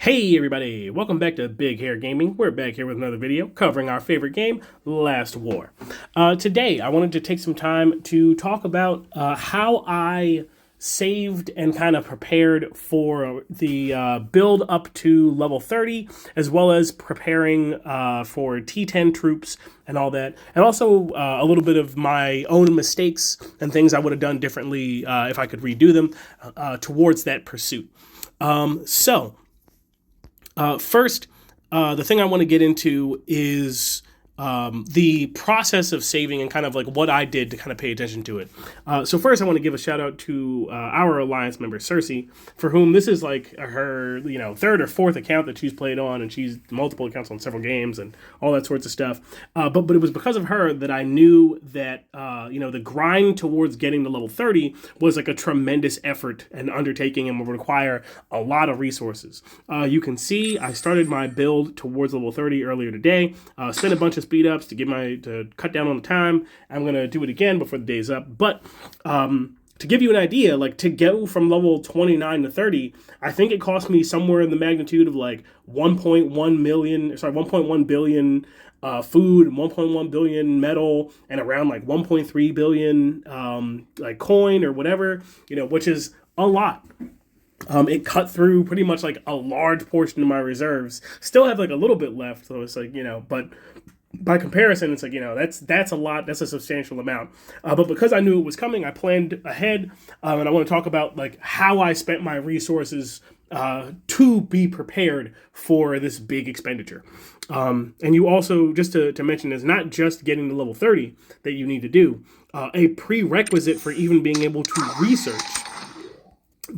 Hey everybody, welcome back to Big Hair Gaming. We're back here with another video covering our favorite game, Last War. Today, I wanted to take some time to talk about how I saved and kind of prepared for the build up to level 30, as well as preparing for T10 troops and all that, and also a little bit of my own mistakes and things I would have done differently if I could redo them towards that pursuit. First, the thing I want to get into is the process of saving and kind of like what I did to kind of pay attention to it. So first, I want to give a shout out to our Alliance member, Cersei, for whom this is like her, third or fourth account that she's played on, and she's multiple accounts on several games and all that sorts of stuff. But it was because of her that I knew that, the grind towards getting to level 30 was like a tremendous effort and undertaking and would require a lot of resources. You can see I started my build towards level 30 earlier today, spent a bunch of speed ups to cut down on the time. I'm going to do it again before the day's up. But to give you an idea, like to go from level 29 to 30, I think it cost me somewhere in the magnitude of like 1.1 billion food, 1.1 billion metal, and around like 1.3 billion like coin or whatever, which is a lot. It cut through pretty much like a large portion of my reserves. Still have like a little bit left, so it's like, but by comparison, it's like, that's a lot. That's a substantial amount. But because I knew it was coming, I planned ahead, and I want to talk about like how I spent my resources to be prepared for this big expenditure. And you also, just to mention, is not just getting to level 30 that you need to do. A prerequisite for even being able to research,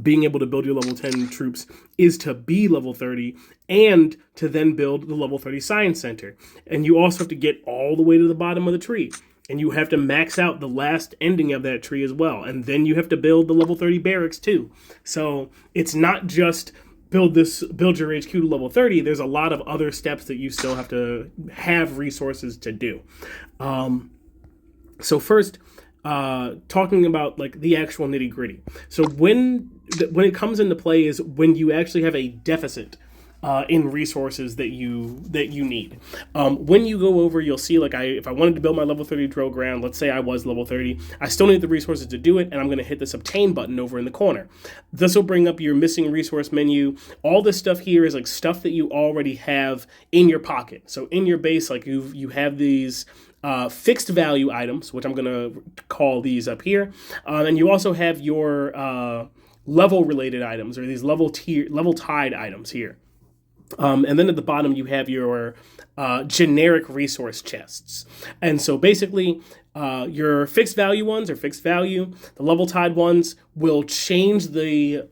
being able to build your level 10 troops, is to be level 30 and to then build the level 30 science center. And you also have to get all the way to the bottom of the tree. And you have to max out the last ending of that tree as well. And then you have to build the level 30 barracks too. So it's not just build your HQ to level 30. There's a lot of other steps that you still have to have resources to do. So first, talking about like the actual nitty gritty. So when it comes into play is when you actually have a deficit in resources that you need. When you go over, you'll see like if I wanted to build my level 30 drill ground, let's say I was level 30, I still need the resources to do it, and I'm going to hit this obtain button over in the corner. This will bring up your missing resource menu. All this stuff here is like stuff that you already have in your pocket. So in your base, like you have these fixed value items, which I'm going to call these up here. And you also have your level related items, or these level tied items here. And then at the bottom, you have your generic resource chests. And so basically, your fixed value ones are fixed value. The level tied ones will change the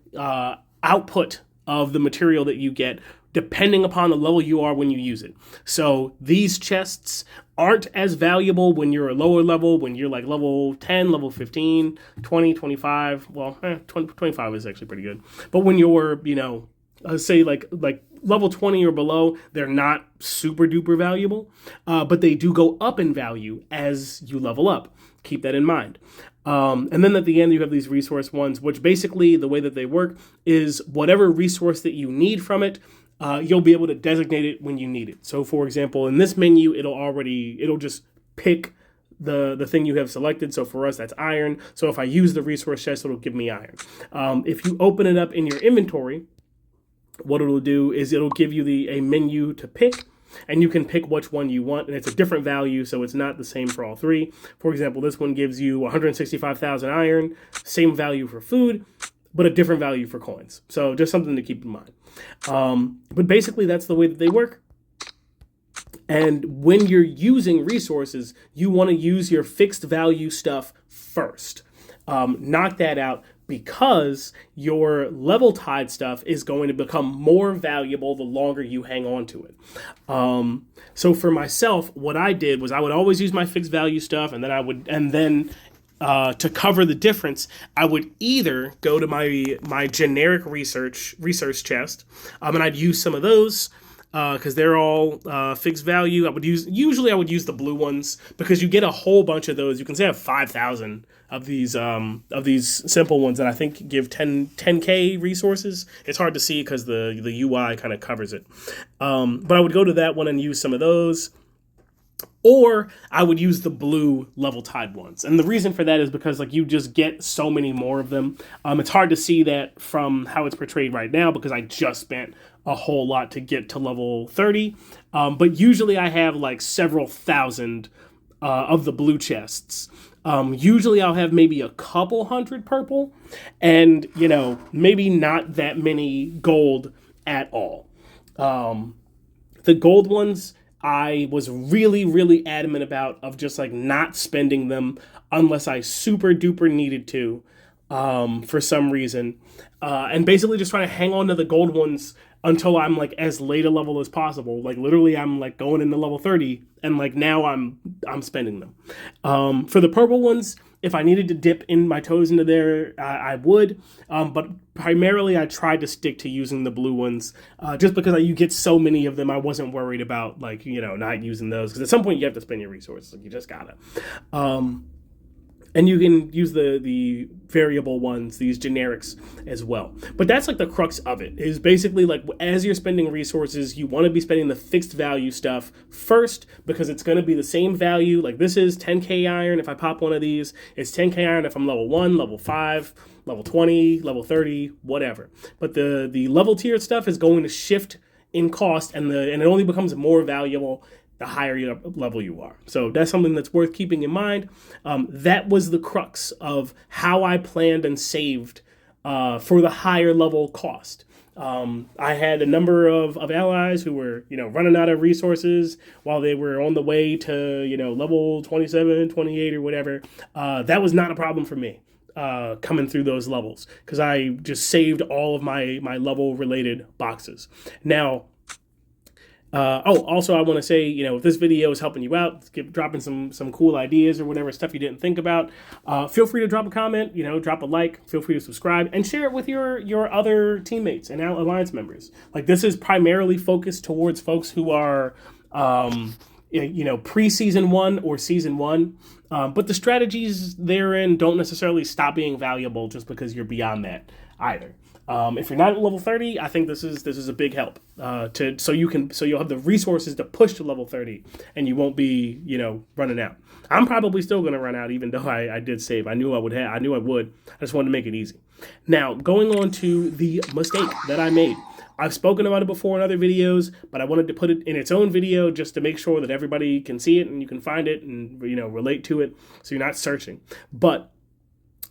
output of the material that you get depending upon the level you are when you use it. So these chests aren't as valuable when you're a lower level, when you're like level 10, level 15, 20, 25. Well, 25 is actually pretty good. But when you're, say like level 20 or below, they're not super duper valuable, but they do go up in value as you level up. Keep that in mind. And then at the end, you have these resource ones, which basically the way that they work is whatever resource that you need from it, you'll be able to designate it when you need it. So for example, in this menu, it'll just pick the thing you have selected. So for us, that's iron. So if I use the resource chest, it'll give me iron. If you open it up in your inventory, what it'll do is it'll give you a menu to pick, and you can pick which one you want, and it's a different value, so it's not the same for all three. For example, this one gives you 165,000 iron, same value for food, but a different value for coins. So just something to keep in mind. But basically, that's the way that they work. And when you're using resources, you want to use your fixed value stuff first. Knock that out, because your level tied stuff is going to become more valuable the longer you hang on to it. So for myself, what I did was I would always use my fixed value stuff, and then to cover the difference, I would either go to my generic research chest, and I'd use some of those. because they're all fixed value. Usually I would use the blue ones because you get a whole bunch of those. You can say I have 5,000 of these simple ones that I think give 10K resources. It's hard to see because the UI kind of covers it. But I would go to that one and use some of those. Or I would use the blue level tied ones. And the reason for that is because like you just get so many more of them. It's hard to see that from how it's portrayed right now because I just spent a whole lot to get to level 30. But usually I have like several thousand of the blue chests. Usually I'll have maybe a couple hundred purple and, maybe not that many gold at all. The gold ones I was really, really adamant about of just like not spending them unless I super duper needed to for some reason. And basically just trying to hang on to the gold ones until I'm like as late a level as possible. Like literally I'm like going into level 30 and like now I'm spending them. For the purple ones, if I needed to dip in my toes into there, I would. But primarily I tried to stick to using the blue ones just because you get so many of them. I wasn't worried about like, not using those because at some point you have to spend your resources. Like you just gotta. And you can use the variable ones, these generics as well. But that's like the crux of it, is basically like as you're spending resources, you want to be spending the fixed value stuff first because it's going to be the same value. Like this is 10K iron if I pop one of these. It's 10K iron if I'm level 1, level 5, level 20, level 30, whatever. But the level tiered stuff is going to shift in cost and it only becomes more valuable the higher level you are. So that's something that's worth keeping in mind. That was the crux of how I planned and saved for the higher level cost. I had a number of allies who were, running out of resources while they were on the way to, level 27, 28 or whatever. That was not a problem for me. Coming through those levels because I just saved all of my level related boxes. Now, also I want to say, if this video is helping you out, dropping some cool ideas or whatever stuff you didn't think about, feel free to drop a comment, drop a like, feel free to subscribe and share it with your other teammates and alliance members. Like this is primarily focused towards folks who are, pre-season 1 or season 1. But the strategies therein don't necessarily stop being valuable just because you're beyond that either. If you're not at level 30, I think this is a big help. So you'll have the resources to push to level 30 and you won't be, running out. I'm probably still going to run out even though I did save. I knew I would. I just wanted to make it easy. Now, going on to the mistake that I made. I've spoken about it before in other videos, but I wanted to put it in its own video just to make sure that everybody can see it and you can find it and, relate to it so you're not searching. But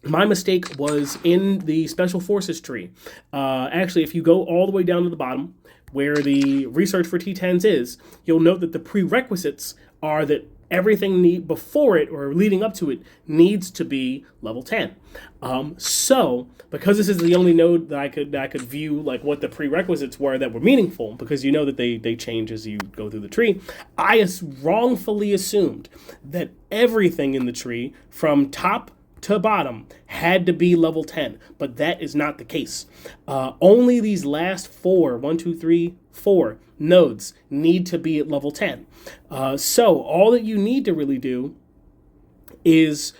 my mistake was in the Special Forces tree. Actually, if you go all the way down to the bottom where the research for T10s is, you'll note that the prerequisites are that everything before it or leading up to it needs to be level 10. So because this is the only node that I could view like what the prerequisites were that were meaningful, because that they change as you go through the tree, I wrongfully assumed that everything in the tree from top to bottom had to be level 10, but that is not the case. Only these last 4 nodes need to be at level 10. So all that you need to really do is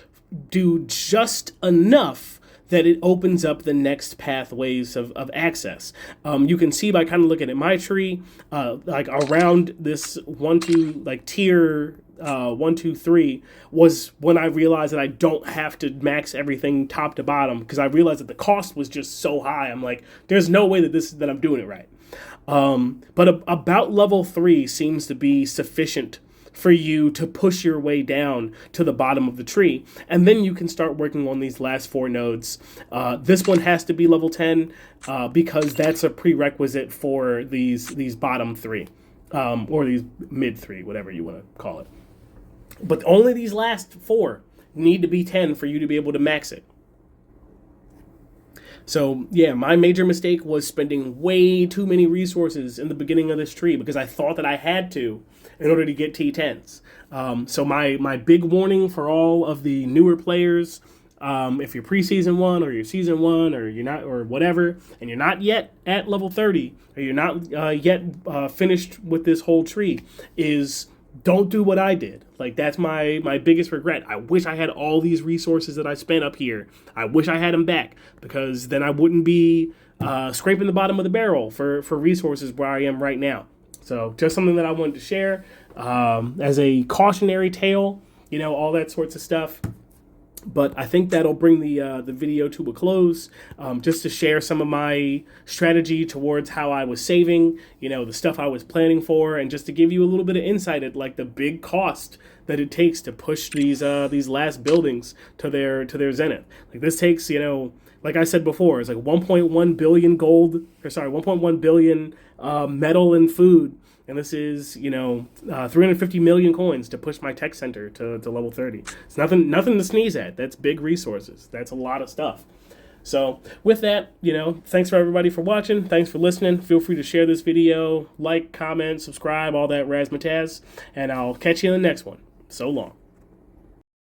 do just enough that it opens up the next pathways of access. You can see by kind of looking at my tree, like around this tier 1, 2, 3 was when I realized that I don't have to max everything top to bottom because I realized that the cost was just so high. I'm like, there's no way that I'm doing it right. But about level 3 seems to be sufficient for you to push your way down to the bottom of the tree. And then you can start working on these last 4 nodes. This one has to be level 10 because that's a prerequisite for these bottom 3 or these mid 3, whatever you want to call it. But only these last 4 need to be 10 for you to be able to max it. So yeah, my major mistake was spending way too many resources in the beginning of this tree because I thought that I had to in order to get T10s. So my big warning for all of the newer players If you're preseason 1 or you're season 1 or you're not or whatever, and you're not yet at level 30 or you're not yet finished with this whole tree, is don't do what I did. Like, that's my biggest regret. I wish I had all these resources that I spent up here. I wish I had them back, because then I wouldn't be scraping the bottom of the barrel for resources where I am right now. So just something that I wanted to share as a cautionary tale, all that sorts of stuff. But I think that'll bring the video to a close, just to share some of my strategy towards how I was saving, the stuff I was planning for, and just to give you a little bit of insight at like the big cost that it takes to push these last buildings to their zenith. Like, this takes, like I said before, it's like 1.1 billion gold, 1.1 billion metal and food. And this is, 350 million coins to push my tech center to level 30. It's nothing to sneeze at. That's big resources. That's a lot of stuff. So with that, thanks for everybody for watching. Thanks for listening. Feel free to share this video, like, comment, subscribe, all that razzmatazz. And I'll catch you in the next one. So long.